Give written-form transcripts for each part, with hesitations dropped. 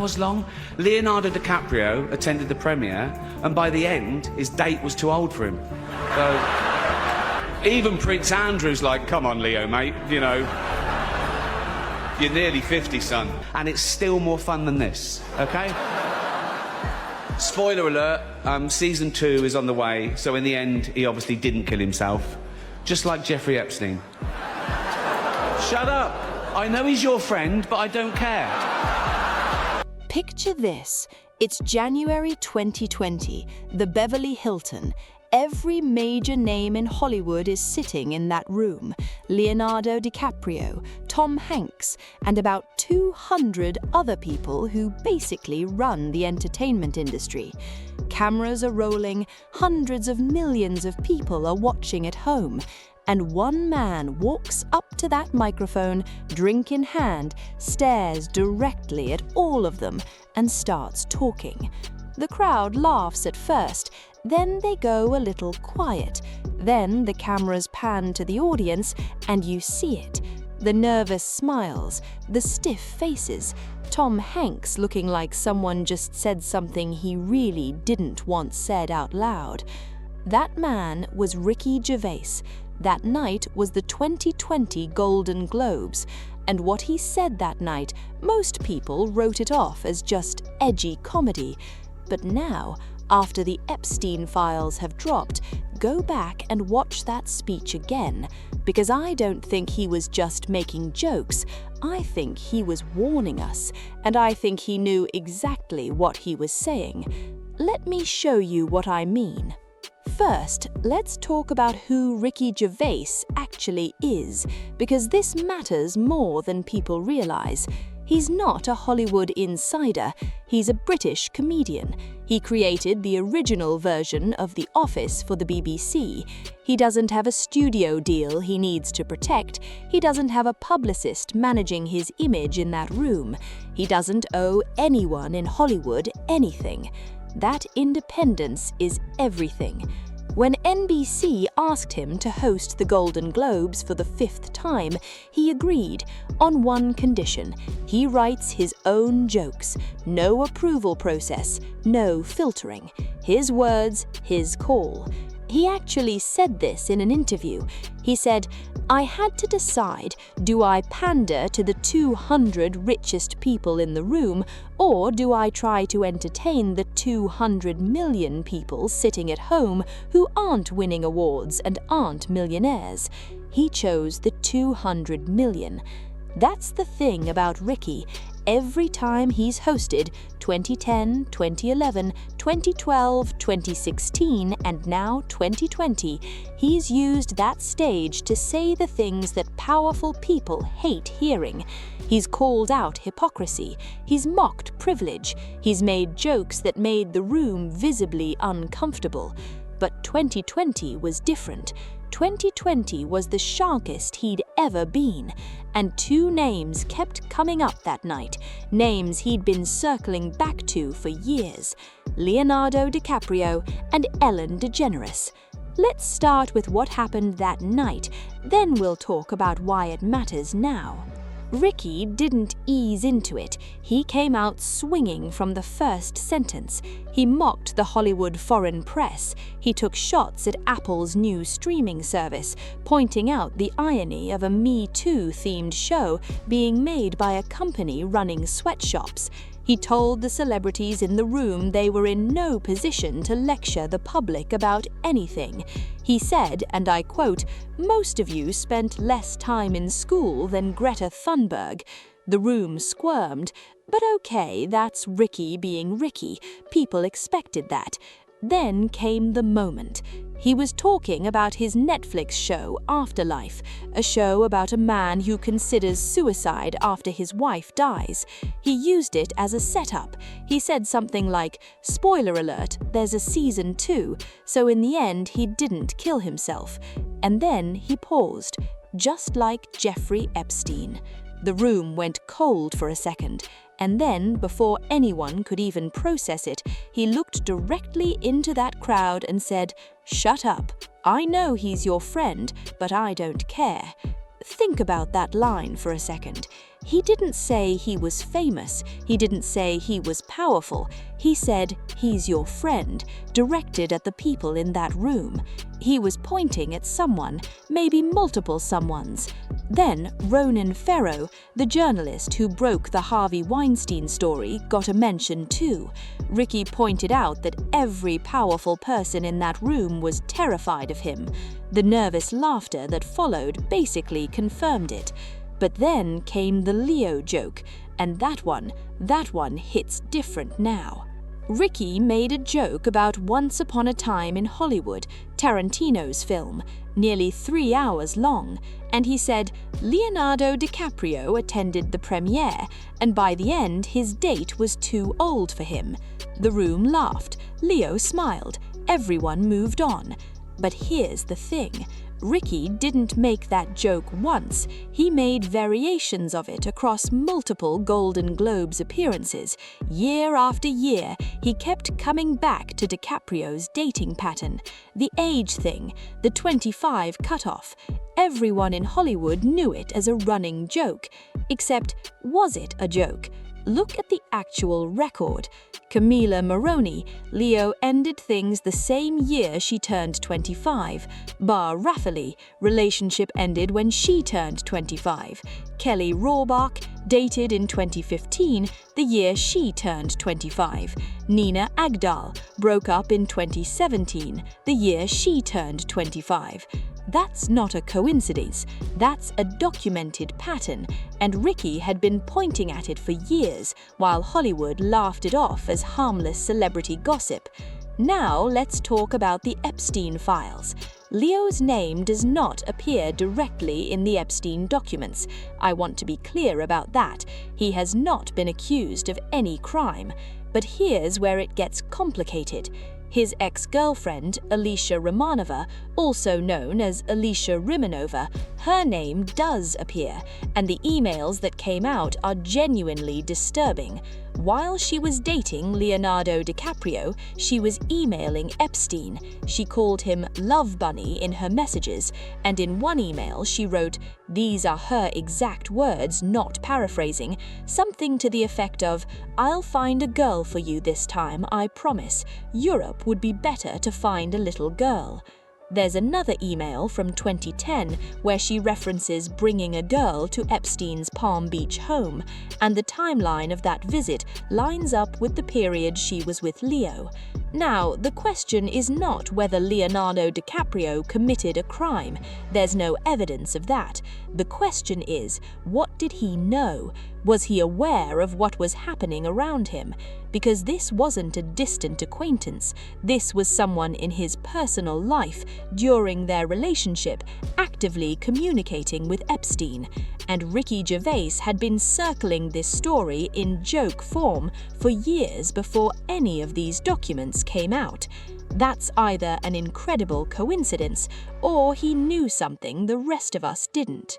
hours long. Leonardo DiCaprio attended the premiere, and by the end, his date was too old for him. So, even Prince Andrew's like, come on, Leo, mate, you know. You're nearly 50, son. And it's still more fun than this, okay? Spoiler alert, season 2 is on the way, so in the end, he obviously didn't kill himself. Just like Jeffrey Epstein. Shut up! I know he's your friend, but I don't care. Picture this. It's January 2020, the Beverly Hilton. Every major name in Hollywood is sitting in that room. Leonardo DiCaprio, Tom Hanks, and about 200 other people who basically run the entertainment industry. Cameras are rolling, hundreds of millions of people are watching at home. And one man walks up to that microphone, drink in hand, stares directly at all of them, and starts talking. The crowd laughs at first, then they go a little quiet. Then the cameras pan to the audience, and you see it. The nervous smiles, the stiff faces, Tom Hanks looking like someone just said something he really didn't want said out loud. That man was Ricky Gervais. That night was the 2020 Golden Globes, and what he said that night, most people wrote it off as just edgy comedy. But now, after the Epstein files have dropped, go back and watch that speech again, because I don't think he was just making jokes. I think he was warning us, and I think he knew exactly what he was saying. Let me show you what I mean. First, let's talk about who Ricky Gervais actually is, because this matters more than people realize. He's not a Hollywood insider, he's a British comedian. He created the original version of The Office for the BBC. He doesn't have a studio deal he needs to protect. He doesn't have a publicist managing his image in that room. He doesn't owe anyone in Hollywood anything. That independence is everything. When NBC asked him to host the Golden Globes for the 5th time, he agreed on one condition. He writes his own jokes. No approval process, no filtering. His words, his call. He actually said this in an interview. He said, "I had to decide, do I pander to the 200 richest people in the room, or do I try to entertain the 200 million people sitting at home who aren't winning awards and aren't millionaires?" He chose the 200 million. That's the thing about Ricky. Every time he's hosted, 2010, 2011, 2012, 2016, and now 2020, he's used that stage to say the things that powerful people hate hearing. He's called out hypocrisy, he's mocked privilege, he's made jokes that made the room visibly uncomfortable. But 2020 was different. 2020 was the sharpest he'd ever been, and 2 names kept coming up that night, names he'd been circling back to for years: Leonardo DiCaprio and Ellen DeGeneres. Let's start with what happened that night, then we'll talk about why it matters now. Ricky didn't ease into it. He came out swinging from the first sentence. He mocked the Hollywood foreign press. He took shots at Apple's new streaming service, pointing out the irony of a Me Too-themed show being made by a company running sweatshops. He told the celebrities in the room they were in no position to lecture the public about anything. He said, and I quote, "Most of you spent less time in school than Greta Thunberg." The room squirmed. But okay, that's Ricky being Ricky. People expected that. Then came the moment. He was talking about his Netflix show, Afterlife, a show about a man who considers suicide after his wife dies. He used it as a setup. He said something like, "Spoiler alert, there's a season 2, so in the end he didn't kill himself." And then he paused, just like Jeffrey Epstein. The room went cold for a second, and then, before anyone could even process it, he looked directly into that crowd and said, "Shut up. I know he's your friend, but I don't care." Think about that line for a second. He didn't say he was famous, he didn't say he was powerful, he said, "He's your friend," directed at the people in that room. He was pointing at someone, maybe multiple someones. Then Ronan Farrow, the journalist who broke the Harvey Weinstein story, got a mention too. Ricky pointed out that every powerful person in that room was terrified of him. The nervous laughter that followed basically confirmed it. But then came the Leo joke, and that one hits different now. Ricky made a joke about Once Upon a Time in Hollywood, Tarantino's film, nearly 3 hours long, and he said Leonardo DiCaprio attended the premiere, and by the end his date was too old for him. The room laughed, Leo smiled, everyone moved on. But here's the thing. Ricky didn't make that joke once, he made variations of it across multiple Golden Globes appearances. Year after year, he kept coming back to DiCaprio's dating pattern, the age thing, the 25 cutoff. Everyone in Hollywood knew it as a running joke. Except, was it a joke? Look at the actual record. Camila Morrone, Leo ended things the same year she turned 25. Bar Rafferty, relationship ended when she turned 25. Kelly Rohrbach, dated in 2015, the year she turned 25. Nina Agdal, broke up in 2017, the year she turned 25. That's not a coincidence, that's a documented pattern, and Ricky had been pointing at it for years, while Hollywood laughed it off as harmless celebrity gossip. Now let's talk about the Epstein files. Leo's name does not appear directly in the Epstein documents. I want to be clear about that. He has not been accused of any crime. But here's where it gets complicated. His ex-girlfriend, Alicia Romanova, also known as Alicia Rimanova, her name does appear, and the emails that came out are genuinely disturbing. While she was dating Leonardo DiCaprio, she was emailing Epstein. She called him Love Bunny in her messages, and in one email she wrote, these are her exact words, not paraphrasing, something to the effect of, "I'll find a girl for you this time, I promise. Europe would be better to find a little girl." There's another email from 2010 where she references bringing a girl to Epstein's Palm Beach home, and the timeline of that visit lines up with the period she was with Leo. Now, the question is not whether Leonardo DiCaprio committed a crime. There's no evidence of that. The question is, what did he know? Was he aware of what was happening around him? Because this wasn't a distant acquaintance. This was someone in his personal life, during their relationship, actively communicating with Epstein. And Ricky Gervais had been circling this story in joke form for years before any of these documents came out. That's either an incredible coincidence, or he knew something the rest of us didn't.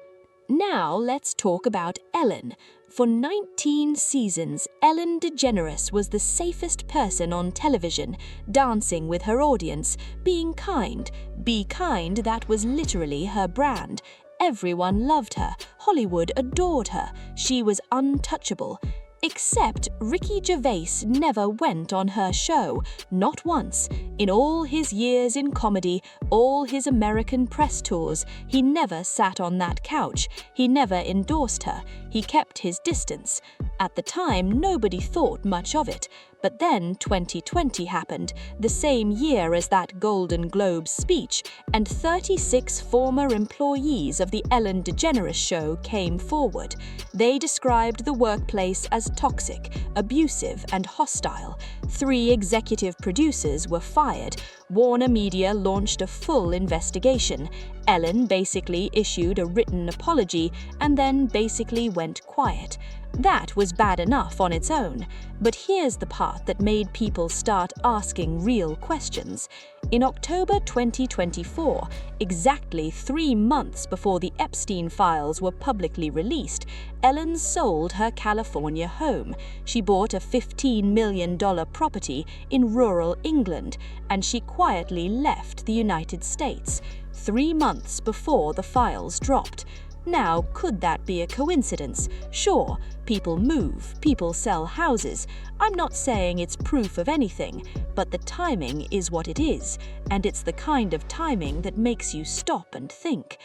Now let's talk about Ellen. For 19 seasons, Ellen DeGeneres was the safest person on television, dancing with her audience, being kind. Be kind, that was literally her brand. Everyone loved her. Hollywood adored her. She was untouchable. Except Ricky Gervais never went on her show, not once. In all his years in comedy, all his American press tours, he never sat on that couch. He never endorsed her. He kept his distance. At the time, nobody thought much of it. But then 2020 happened, the same year as that Golden Globe speech, and 36 former employees of the Ellen DeGeneres show came forward. They described the workplace as toxic, abusive, and hostile. 3 executive producers were fired. Warner Media launched a full investigation. Ellen basically issued a written apology and then basically went quiet. That was bad enough on its own, but here's the part that made people start asking real questions. In October 2024, exactly 3 months before the Epstein files were publicly released, Ellen sold her California home. She bought a $15 million property in rural England, and she quietly left the United States. 3 months before the files dropped. Now, could that be a coincidence? Sure, people move, people sell houses. I'm not saying it's proof of anything, but the timing is what it is, and it's the kind of timing that makes you stop and think.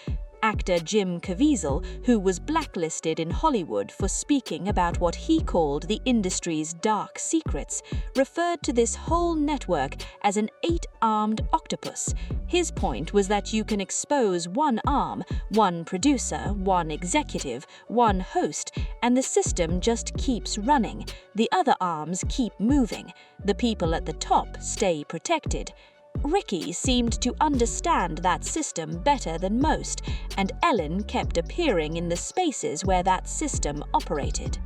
Actor Jim Caviezel, who was blacklisted in Hollywood for speaking about what he called the industry's dark secrets, referred to this whole network as an 8-armed octopus. His point was that you can expose one arm, one producer, one executive, one host, and the system just keeps running. The other arms keep moving. The people at the top stay protected. Ricky seemed to understand that system better than most, and Ellen kept appearing in the spaces where that system operated.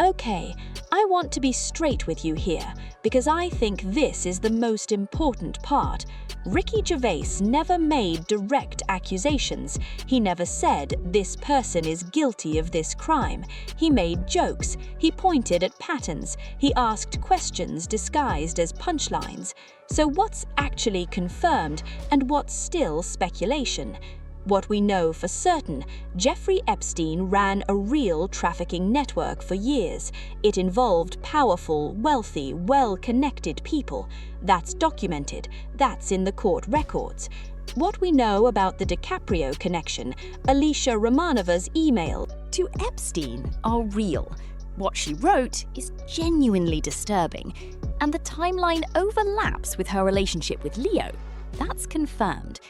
Okay, I want to be straight with you here, because I think this is the most important part. Ricky Gervais never made direct accusations. He never said, "This person is guilty of this crime." He made jokes. He pointed at patterns. He asked questions disguised as punchlines. So what's actually confirmed and what's still speculation? What we know for certain, Jeffrey Epstein ran a real trafficking network for years. It involved powerful, wealthy, well-connected people. That's documented. That's in the court records. What we know about the DiCaprio connection, Alicia Romanova's email to Epstein are real. What she wrote is genuinely disturbing, and the timeline overlaps with her relationship with Leo. That's confirmed.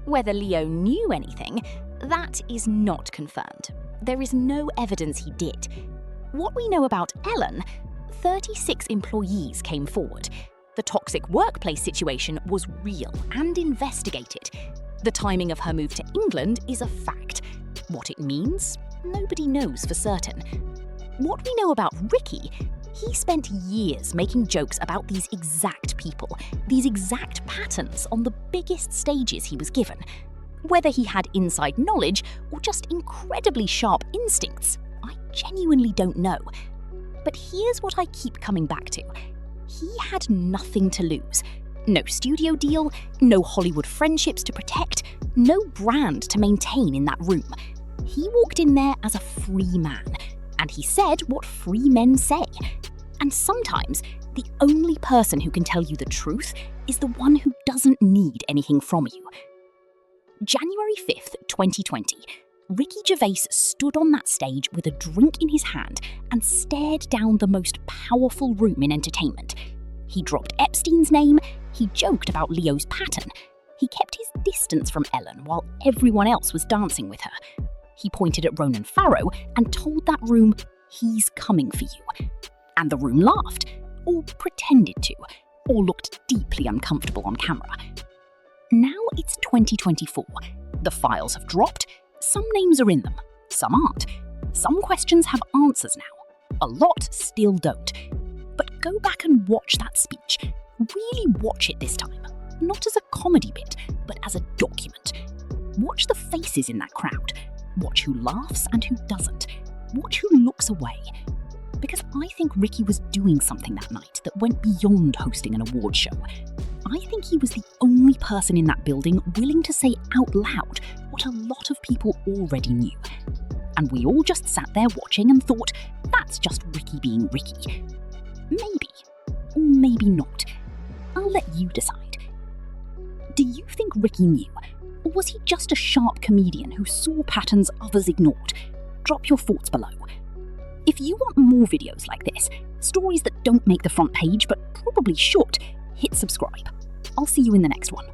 Whether Leo knew anything, that is not confirmed. There is no evidence he did. What we know about Ellen, 36 employees came forward. The toxic workplace situation was real and investigated. The timing of her move to England is a fact. What it means, nobody knows for certain. What we know about Ricky, he spent years making jokes about these exact people, these exact patterns on the biggest stages he was given. Whether he had inside knowledge or just incredibly sharp instincts, I genuinely don't know. But here's what I keep coming back to. He had nothing to lose. No studio deal, no Hollywood friendships to protect, no brand to maintain in that room. He walked in there as a free man, and he said what free men say. And sometimes, the only person who can tell you the truth is the one who doesn't need anything from you. January 5th, 2020, Ricky Gervais stood on that stage with a drink in his hand and stared down the most powerful room in entertainment. He dropped Epstein's name, he joked about Leo's pattern, he kept his distance from Ellen while everyone else was dancing with her. He pointed at Ronan Farrow and told that room, "He's coming for you." And the room laughed, or pretended to, or looked deeply uncomfortable on camera. Now it's 2024. The files have dropped. Some names are in them, some aren't. Some questions have answers now. A lot still don't. But go back and watch that speech. Really watch it this time. Not as a comedy bit, but as a document. Watch the faces in that crowd. Watch who laughs and who doesn't. Watch who looks away. Because I think Ricky was doing something that night that went beyond hosting an award show. I think he was the only person in that building willing to say out loud what a lot of people already knew. And we all just sat there watching and thought, that's just Ricky being Ricky. Maybe, or maybe not. I'll let you decide. Do you think Ricky knew? Or was he just a sharp comedian who saw patterns others ignored? Drop your thoughts below. If you want more videos like this, stories that don't make the front page but probably should, hit subscribe. I'll see you in the next one.